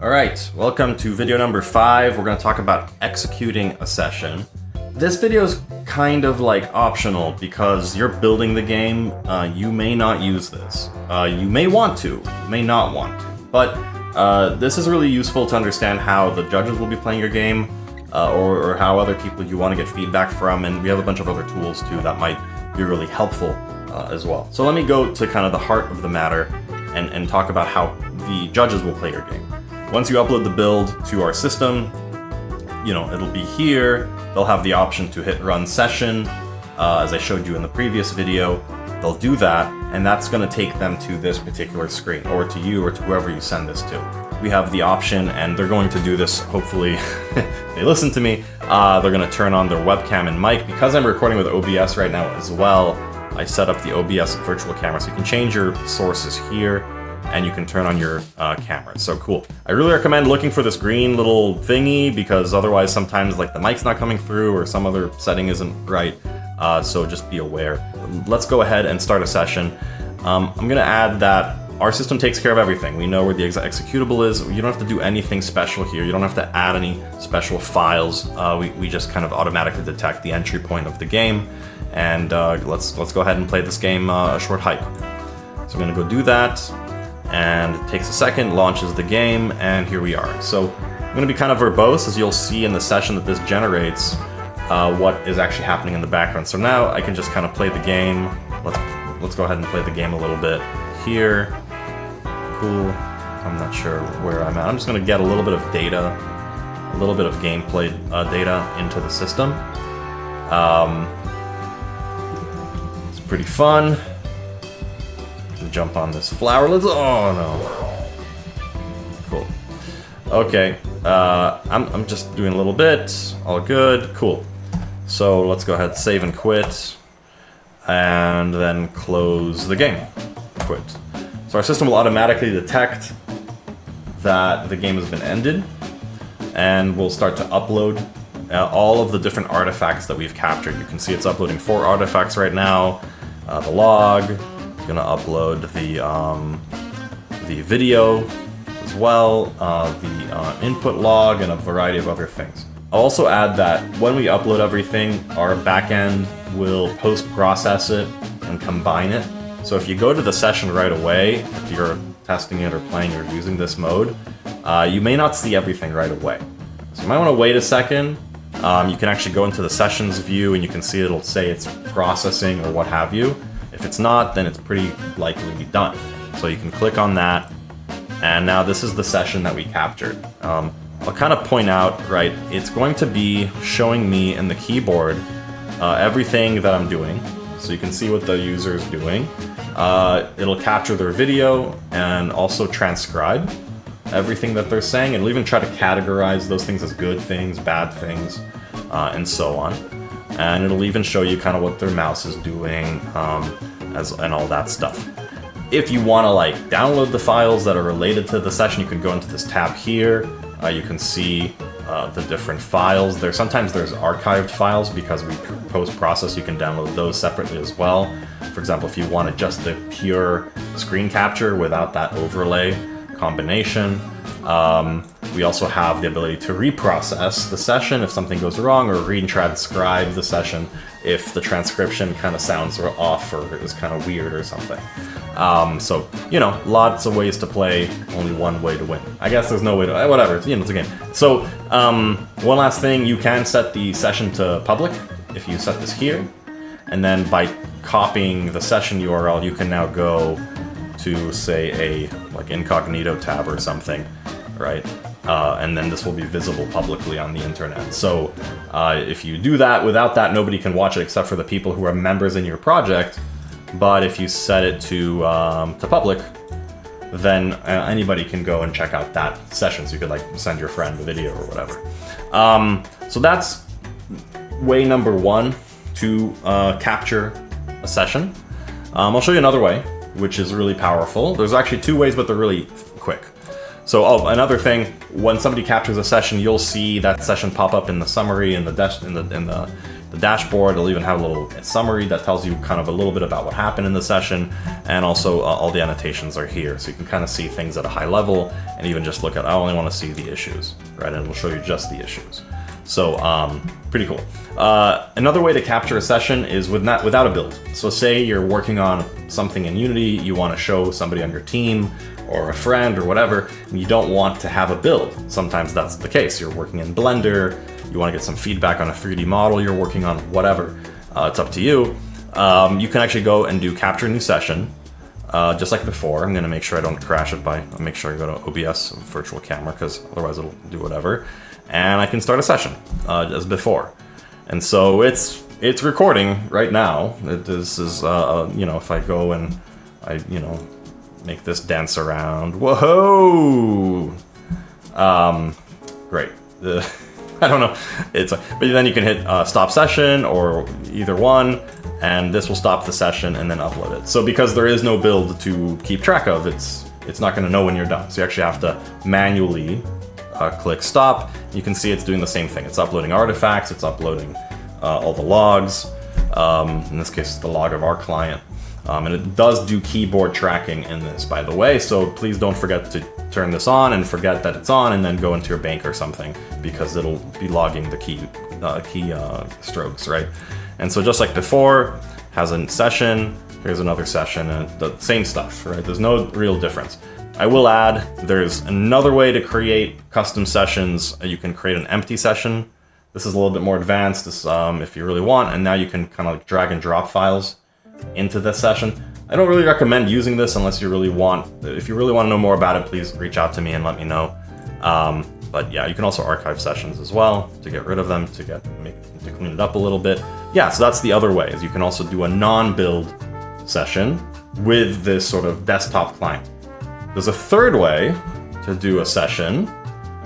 Alright, welcome to video number 5. We're going to talk about executing a session. This video is kind of like optional because you're building the game. You may not use this. You may want to, you may not want to. But this is really useful to understand how the judges will be playing your game or how other people you want to get feedback from. And we have a bunch of other tools too that might be really helpful as well. So let me go to kind of the heart of the matter and talk about how the judges will play your game. Once you upload the build to our system, it'll be here. They'll have the option to hit run session, as I showed you in the previous video. They'll do that, and that's going to take them to this particular screen, or to you, or to whoever you send this to. We have the option, and they're going to do this, hopefully, they listen to me. They're going to turn on their webcam and mic. Because I'm recording with OBS right now as well, I set up the OBS virtual camera, so you can change your sources here, and you can turn on your camera. So cool. I really recommend looking for this green little thingy because otherwise sometimes like the mic's not coming through or some other setting isn't right. So just be aware. Let's go ahead and start a session. I'm gonna add that our system takes care of everything. We know where the executable is. You don't have to do anything special here. You don't have to add any special files. We just kind of automatically detect the entry point of the game. And let's go ahead and play this game a short hike. So I'm gonna go do that. And it takes a second, launches the game, and here we are. So I'm going to be kind of verbose, as you'll see in the session that this generates what is actually happening in the background. So now I can just kind of play the game. Let's go ahead and play the game a little bit here. Cool. I'm not sure where I'm at. I'm just going to get a little bit of data, a little bit of gameplay data into the system. It's pretty fun. Jump on this flower. Oh no. Cool. Okay. I'm just doing a little bit. All good. Cool. So let's go ahead, save and quit, and then close the game. Quit. So our system will automatically detect that the game has been ended, and we'll start to upload all of the different artifacts that we've captured. You can see it's uploading 4 artifacts right now. The log. Gonna upload the video as well, the input log, and a variety of other things. I'll also add that when we upload everything, our backend will post-process it and combine it. So if you go to the session right away, if you're testing it or playing or using this mode, you may not see everything right away. So you might want to wait a second. You can actually go into the sessions view and you can see it'll say it's processing or what have you. If it's not, then it's pretty likely done. So you can click on that, and now this is the session that we captured. I'll kind of point out, right, it's going to be showing me in the keyboard everything that I'm doing, so you can see what the user is doing. It'll capture their video and also transcribe everything that they're saying. It'll even try to categorize those things as good things, bad things, and so on. And it'll even show you kind of what their mouse is doing, and all that stuff. If you want to download the files that are related to the session, you can go into this tab here. You can see the different files. Sometimes there's archived files because we post-process. You can download those separately as well. For example, if you wanted just the pure screen capture without that overlay combination. We also have the ability to reprocess the session if something goes wrong, or re-transcribe the session if the transcription kind of sounds off or is kind of weird or something. So, lots of ways to play, only one way to win. I guess there's no way to, whatever, it's a game. So, one last thing, you can set the session to public if you set this here, and then by copying the session URL, you can now go to, say, a incognito tab or something, right? And then this will be visible publicly on the internet. So if you do that, without that, nobody can watch it except for the people who are members in your project. But if you set it to public, then anybody can go and check out that session. So you could send your friend a video or whatever. So that's way number 1 to capture a session. I'll show you another way, which is really powerful. There's actually 2 ways, but they're really quick. So, another thing, when somebody captures a session, you'll see that session pop up in the summary, in the the dashboard. It'll even have a little summary that tells you kind of a little bit about what happened in the session, and also all the annotations are here, so you can kind of see things at a high level, and even just look at, I only want to see the issues, right? And it'll show you just the issues. So pretty cool. Another way to capture a session is without a build. So say you're working on something in Unity, you want to show somebody on your team or a friend or whatever, and you don't want to have a build. Sometimes that's the case. You're working in Blender, you want to get some feedback on a 3D model you're working on, whatever. It's up to you. You can actually go and do capture new session, just like before. I'm going to make sure I don't crash it I'll make sure I go to OBS virtual camera, because otherwise it'll do whatever. And I can start a session as before. And so it's recording right now. This is, you know, if I go and I, you know, make this dance around. Whoa! Great. I don't know. But then you can hit stop session or either one, and this will stop the session and then upload it. So because there is no build to keep track of, it's not going to know when you're done. So you actually have to manually click stop. You can see it's doing the same thing. It's uploading artifacts, it's uploading all the logs. In this case, it's the log of our client. And it does do keyboard tracking in this, by the way, so please don't forget to turn this on and forget that it's on, and then go into your bank or something, because it'll be logging the key strokes, right? And so just like before, has a session, here's another session, and the same stuff, right? There's no real difference. I will add, there's another way to create custom sessions. You can create an empty session. This is a little bit more advanced, if you really want, and now you can kind of like drag and drop files into this session. I don't really recommend using this unless you really want, if you really want to know more about it, please reach out to me and let me know. But yeah, you can also archive sessions as well to get rid of them, to clean it up a little bit. Yeah, so that's the other way, is you can also do a non-build session with this sort of desktop client. There's a third way to do a session,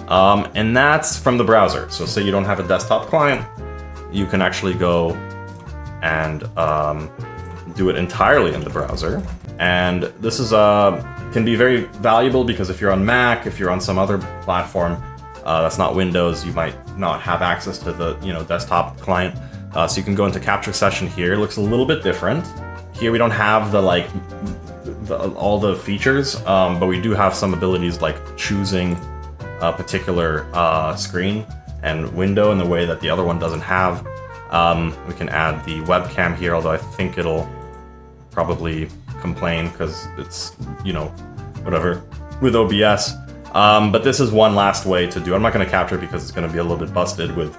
and that's from the browser. So say you don't have a desktop client, you can actually go and do it entirely in the browser. And this is can be very valuable, because if you're on Mac, if you're on some other platform that's not Windows, you might not have access to the desktop client. So you can go into capture session here. It looks a little bit different. Here we don't have the all the features, but we do have some abilities like choosing a particular screen and window in the way that the other one doesn't have. We can add the webcam here, although I think it'll probably complain because it's, whatever, with OBS. But this is one last way to do. I'm not going to capture it because it's going to be a little bit busted with,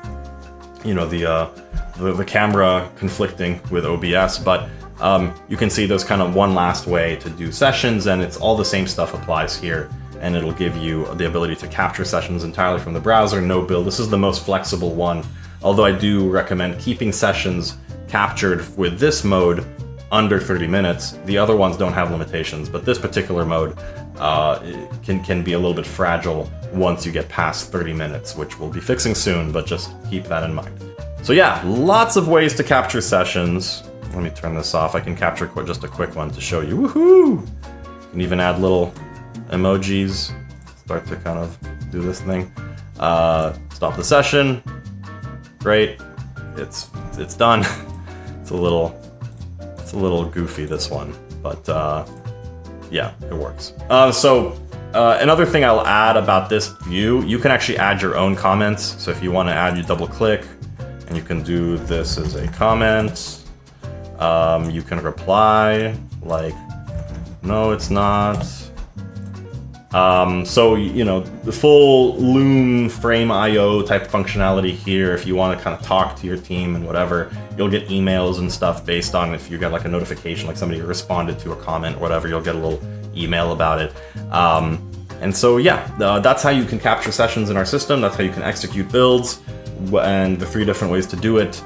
the camera conflicting with OBS, but you can see there's kind of one last way to do sessions, and it's all the same stuff applies here, and it'll give you the ability to capture sessions entirely from the browser, no build. This is the most flexible one, although I do recommend keeping sessions captured with this mode under 30 minutes. The other ones don't have limitations, but this particular mode can be a little bit fragile once you get past 30 minutes, which we'll be fixing soon, but just keep that in mind. So yeah, lots of ways to capture sessions. Let me turn this off. I can capture just a quick one to show you. Woohoo! You can even add little emojis. Start to kind of do this thing. Stop the session. Great. It's done. It's a little goofy, this one, but yeah, it works. Another thing I'll add about this view, you can actually add your own comments. So if you want to add, you double click, and you can do this as a comment. You can reply like, no, it's not. The full Loom Frame IO type functionality here, if you want to kind of talk to your team and whatever, you'll get emails and stuff based on if you get like a notification, like somebody responded to a comment or whatever, you'll get a little email about it. That's how you can capture sessions in our system. That's how you can execute builds, and the 3 different ways to do it.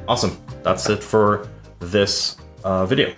Awesome. That's it for this video.